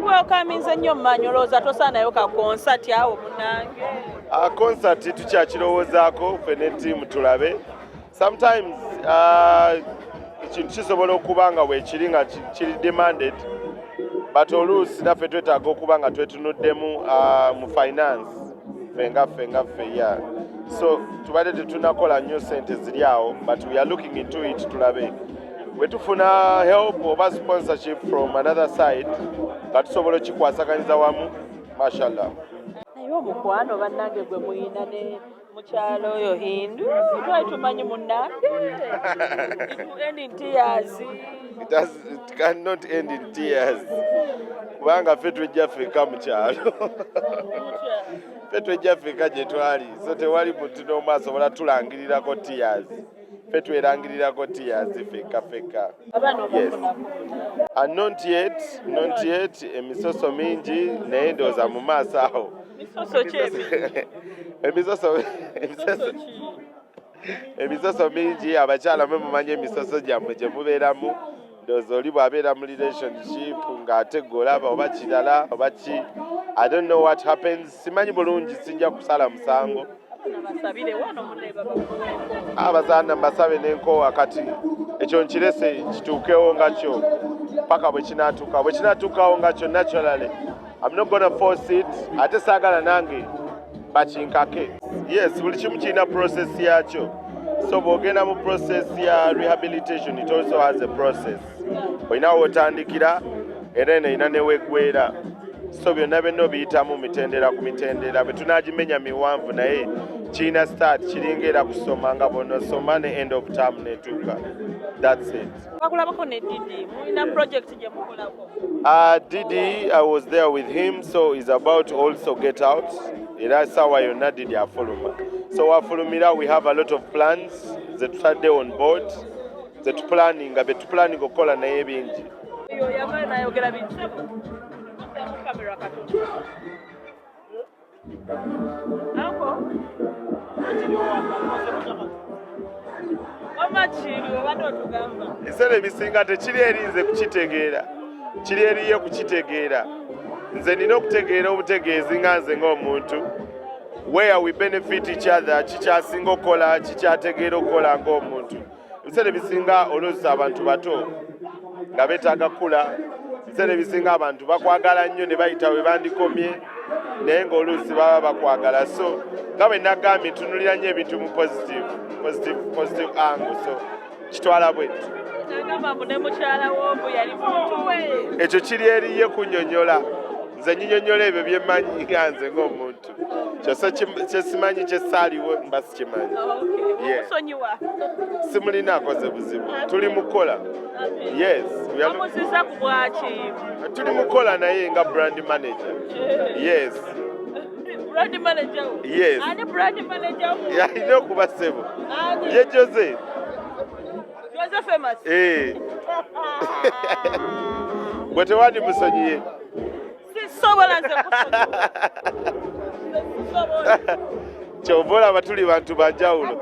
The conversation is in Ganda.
kiwekaminze nnyo mmanyolooza tosaanayo ka konsati awo munange. Konsati tukyakirowoozaako ffe ne ttiimu tulabe. Sometimes ekintu kisobola okuba nga weekiri nga kiri demanded, but oluusi naffe twetaaga okuba nga twetunuddemu mu finance ffe yeah. So tubadde tetunakola nnyo ssente ziri awo, but we are looking into it tulabe. Wetufuna help oba sponsorship from another side nga tusobola okikwasaganyiza wamu, mashallah. Naye omukwano bannange gwe muyina ne mukyalo oyo Hindu twali tumanyi munnange it end in tears. It cannot end in tears. Kubanga ffe twejja ffeka mu kyalo. Ffe twejja ffeka gye twali, so tewali muntu n'omu asobola tulangirirako tears. Ffe twerangirirako tears ffeka. Yes. Not yet. Emisoso mingi naye ndowooza mu maaso awo. Emisoso mingi abakyala mwe mumanyi emisoso gyammwe gye mubeeramu. Ndowooza oli bw'abeera mu relationship ng'ate golaba oba kirala oba ki. I don't know what happens. Simanyi bulungi, sijja kusala musango. Abazaana mbasabe n'enkoowa kati ekyo nkirese kituukewo nga kyo paka bwe kinaatuukawo nga kyo naturally. I'm not gonna force it. Ate saagala nange bakinkake. Yes, buli kimu kirina process yakyo. So bw'ogenda mu process ya rehabilitation, it also has a process. Olina w'otandikira era eno erina ne weggwera. So byonna biyitamu mitendera ku mitendera. Bwe tunaagimenya miwanvu naye kirina start kiringera kusoma nga bw'onosoma ne end of term netuuka. That's it. Bakulabako ne Didi, mulina project gye mukolako? Didi, I was there with him, so he's about to also get out. Era sawa yonna Didi afuluma. So wafulumira, we have a lot of plans. Ze tutadde on board. Ze tuplanning okukola naye bingi. Yo yava nayogera binsabu. Kamera katono. Ako? Ebiseera ebisinga tekiri erinze kukitegeera, kiri eriye kukitegeera. Nze nina okutegeera obutegeezi nga nze ng'omuntu. Where we benefit each other, kikyasinga okukola, kikyategeera okukola ng'omuntu. Ebiseera ebisinga oluusi abantu bato nga beetaaga kula. Ebiseera ebisinga abantu bakwagala nnyo ne bayita we bandikomye naye ng'oluusi baba bakwagala. So nga bwe nagambye ntunulira nnyo ebintu mu positive angle. So kitwala bwetu. Ekyo kiri eriye kunnyonnyola. Nze nnyonnyola ebyo bye mmanyi nga nze ng'omuntu. Kyose kye simanyi kye ssaaliwo mba sikimanyi. Musonyiwa. Simulina akoze buzibu. Tuli mukola. Yes. Amuziza ku bwaki? Tuli mukola naye nga brand manager. Yes. Brand manager? Yes. Ani brand manager? Yalina okuba ssebo. Ye Jose. Jose famous? Bwe tewandi musonyiye. Sisobola nze kusonyiwa. Kyova olaba tuli bantu banjawulo.